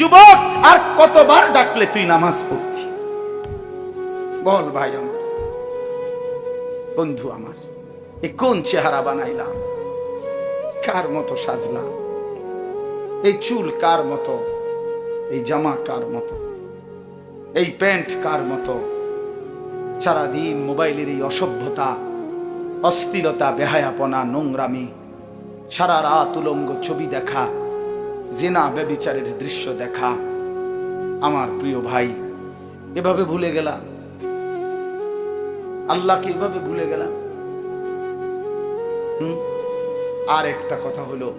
যুবক, আর কতবার ডাকলে তুই নামাজ পড়তি? বল ভাই আমার, বন্ধু আমার, এ কোন চেহারা বানাইলাম? কার মতো সাজলাম? এই চুল কার মতো? এই জামা কার মতো? এই প্যান্ট কার মতো? সারাদিন মোবাইলের এই অসভ্যতা, অস্থিরতা, বেহায়াপনা, নোংরামি, সারা রাত উলঙ্গ ছবি দেখা, জিনা ব্যভিচারের দৃশ্য দেখা। আমার প্রিয় ভাই, এভাবে ভুলে গেলাম আল্লাহকে, এভাবে ভুলে গেলাম। আর একটা কথা হলো,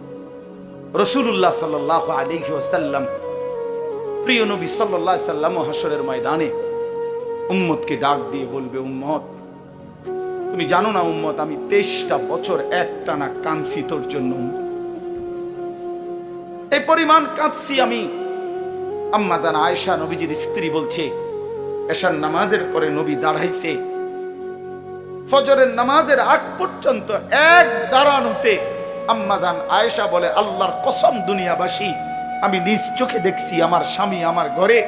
রাসূলুল্লাহ সাল্লাল্লাহু আলাইহি ওয়াসাল্লাম, প্রিয় নবী সাল্লাল্লাহু আলাইহি ওয়াসাল্লাম হাশরের ময়দানে উম্মতকে ডাক দিয়ে বলবে, উম্মত তুমি জানো না উম্মত, আমি 23টা বছর একটানা কাঁদছি তোর জন্য। এই পরিমাণ কাঁদছি আমি। আম্মা জান আয়েশা নবীজির স্ত্রী বলছে, এশার নামাজের পরে নবী দাঁড়াইছে, ফজরের নামাজের আগ পর্যন্ত এক দাঁড়ানোতে আম্মা জান আয়েশা বলে, আল্লাহর কসম দুনিয়াবাসী, আমি নিজ চোখে দেখছি আমার স্বামী আমার ঘরে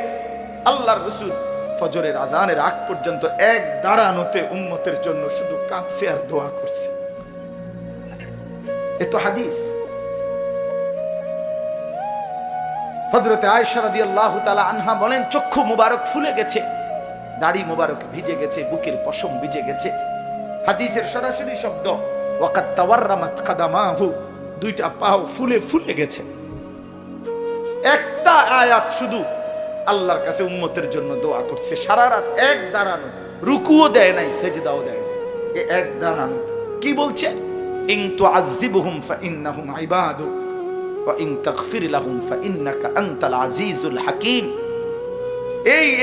আল্লাহর রাসূল ফজরের আজানের আগ পর্যন্ত এক দাঁড়ানোতে উম্মতের জন্য শুধু কাঁদছে আর দোয়া করছে। এ তো হাদিস। হযরতে আয়েশা রাদিয়াল্লাহু তাআলা আনহা বলেন, চক্ষু মুবারক ফুলে গেছে, দাড়ি মুবারক ভিজে গেছে, বুকের পশম ভিজে গেছে। হাদিসের সরাসরি শব্দ, ওয়াকাত তাওয়াররামাত কাদামাহু, দুইটা পাও ফুলে ফুলে গেছে। একটা আয়াত শুধু আল্লাহর কাছে উম্মতের জন্য দোয়া করছে, সারা রাত এক দাঁড়ানো, রুকুও দেয় নাই, সেজদাও দেয় নাই, এক দাঁড়ানো। কি বলছে? ইন তুআযিবহুম ফাইন্নাহুম ইবাদু ওয়া ইন তাগফির লাহুম ফাইন্নাকা আনতাল আজিজুল হাকীম।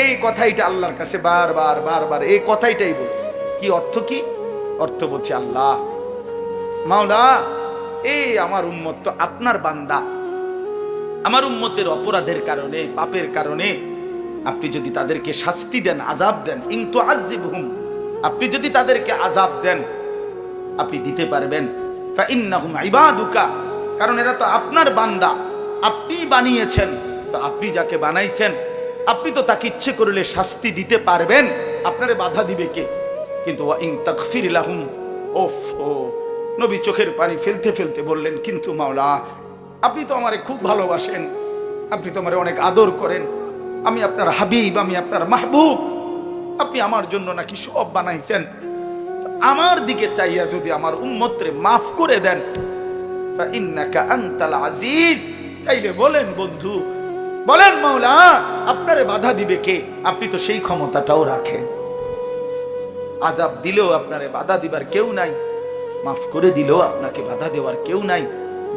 এই কথাইটা আল্লাহর কাছে বারবার এই কথাইটাই বলছে। কি অর্থ? কি অর্থ বলছে, আল্লাহ মাওলা, এই আমার উম্মত তো আপনার বান্দা, আমার উম্মতের অপরাধের কারণে, পাপের কারণে আপনি যদি তাদেরকে শাস্তি দেন, আযাব দেন, ইন তুআযিবহুম, আপনি যদি তাদেরকে আযাব দেন, আপনি দিতে পারবেন, ফাইন্নাহুম ইবাদুকা, কারণ এরা তো আপনার বান্দা, আপনি বানিয়েছেন, তো আপনি যাকে বানাইছেন আপনি তো তাকে ইচ্ছে করলে শাস্তি দিতে পারবেন, আপনারে বাধা দিবে কে? কিন্তু ওয়া ইন তাগফির লাহুম, নবী চোখের পানি ফেলতে ফেলতে বললেন, কিন্তু মাওলা, আপনি তো আমারে খুব ভালোবাসেন, আপনি তো আমারে অনেক আদর করেন, আমি আপনার হাবিব, আমি আপনার মাহবুব, আপনি আমার জন্য নাকি সব বানাইছেন, আমার দিকে চাইয়া যদি আমার উম্মতরে মাফ করে দেন, ফাইন্নাকা আনতাল আজিজ, তাইলে বলেন বন্ধু, বলেন মাওলা, আপনারে বাধা দিবে কে? আপনি তো সেই ক্ষমতাটাও রাখেন। আযাব দিলেও আপনারে বাধা দিবার কেউ নাই, মাফ করে দিলেও আপনাকে বাধা দেওয়ার কেউ নাই।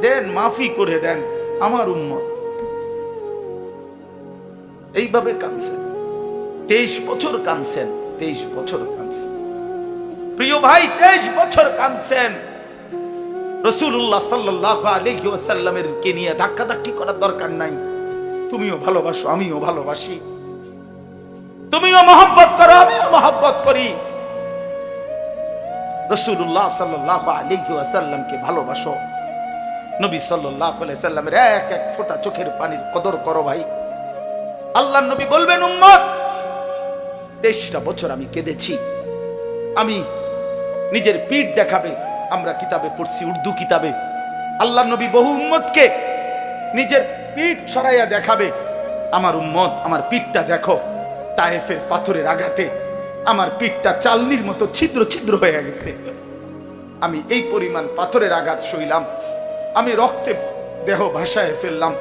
দেন, মাফি করে দেন আমার উম্মত। এইভাবে কাঁদছেন, 23 বছর কাঁদছেন, 23 বছর কাঁদছেন। প্রিয় ভাই, 23 বছর কাঁদছেন। রাসূলুল্লাহ সাল্লাল্লাহু আলাইহি ওয়াসাল্লামের কে নিয়ে ধাক্কাধাক্কি করার দরকার নাই। তুমিও ভালোবাসো, আমিও ভালোবাসি, তুমিও মহব্বত করো, আমিও মহব্বত করি। রাসূলুল্লাহ সাল্লাল্লাহু আলাইহি ওয়াসাল্লামকে ভালোবাসো, নবী সাল্লাল্লাহু আলাইহি ওয়াসাল্লামের এক এক ফোঁটা চোখের পানির কদর করো ভাই। আল্লাহর নবী বলবেন, উম্মত 23টা বছর আমি কেঁদেছি। আমি নিজের পিঠ দেখাবে, আমরা কিতাবে পড়ছি, উর্দু কিতাবে আল্লাহর নবী বহু উম্মতকে নিজের পিঠ সরাইয়া দেখাবে, আমার উম্মত আমার পিঠটা দেখো, তায়েফের পাথরের আঘাতে আমার পিঠটা চালনির মতো ছিদ্র ছিদ্র হয়ে গেছে, আমি এই পরিমাণ পাথরের আঘাত সইলাম, আমি রক্তে দেহ ভাসায় ফেললাম,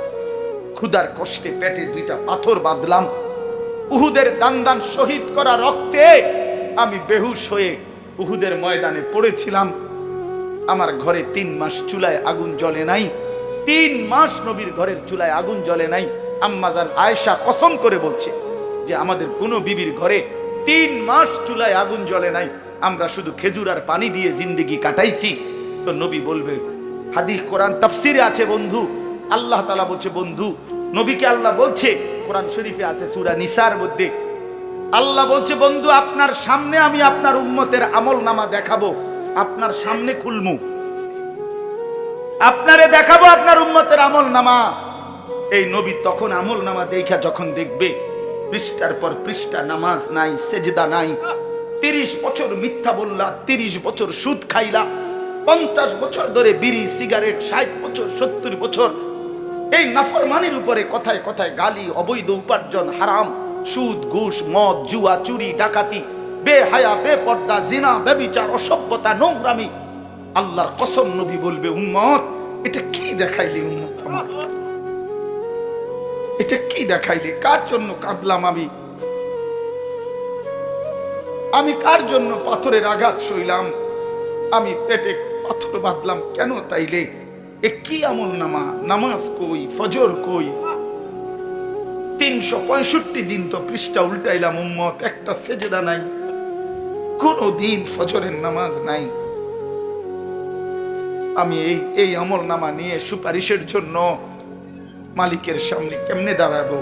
ক্ষুধার কষ্টে পেটে 2টা পাথর বাঁধলাম, উহুদের দান শহীদ করা রক্তে আমি বেহুশ হয়ে উহুদের ময়দানে পড়েছিলাম। আমার ঘরে 3 মাস চুলায় আগুন জ্বলে নাই, 3 মাস নবীর ঘরের চুলায় আগুন জ্বলে নাই। আম্মা জান আয়েশা কসম করে বলছে যে আমাদের কোনো বিবির ঘরে 3 মাস চুলায় আগুন জ্বলে নাই, আমরা শুধু খেজুর আর পানি দিয়ে জিন্দেগি কাটাইছি। তো নবী বলবে, হাদিস কোরআন তাফসিরে আছে বন্ধু, আল্লাহ তাআলা বলছে, বন্ধু নবীকে আল্লাহ বলছে, কোরআন শরীফে আছে সূরা নিসার মধ্যে আল্লাহ বলছে, বন্ধু আপনার সামনে আমি আপনার উম্মতের আমলনামা দেখাবো, আপনার সামনে খুলমু, আপনারে দেখাবো আপনার উম্মতের আমলনামা। এই নবী তখন আমল নামা দেখা যখন দেখবে পৃষ্ঠার পর পৃষ্ঠা নামাজ নাই, সেজদা নাই, 30 বছর মিথ্যা বললা, 30 বছর সুদ খাইলা, 50 বছর ধরে বিড়ি সিগারেট, 60 বছর 70 বছর এই নাফরমানির উপরে কথায় কথায় গালি, অবৈধ উপার্জন, হারাম, সুদ, ঘুষ, মদ, জুয়া, চুরি, ডাকাতি, বেহায়া, বেপর্দা, জিনা, ব্যভিচার, অসভ্যতা, নোংরামি। আল্লাহর কসম নবী বলবে, উম্মত এটা কি দেখাইলি উম্মত আমার, এটা কি দেখাইলি? কার জন্য কাঁদলাম আমি? আমি কার জন্য পাথরের আঘাত সইলাম? আমি পেটে পাথর বাঁধলাম কেন তাইলে? এ কি আমল নামা? নামাজ কই, ফজর কই? 365 দিন তো পৃষ্ঠা উল্টাইলাম উম্মত, একটা সেজদা নাই, কোনো দিন ফজরের নামাজ নাই। আমি এই আমল নামা নিয়ে সুপারিশের জন্য মালিকের সামনে কেমনে দাঁড়াবো?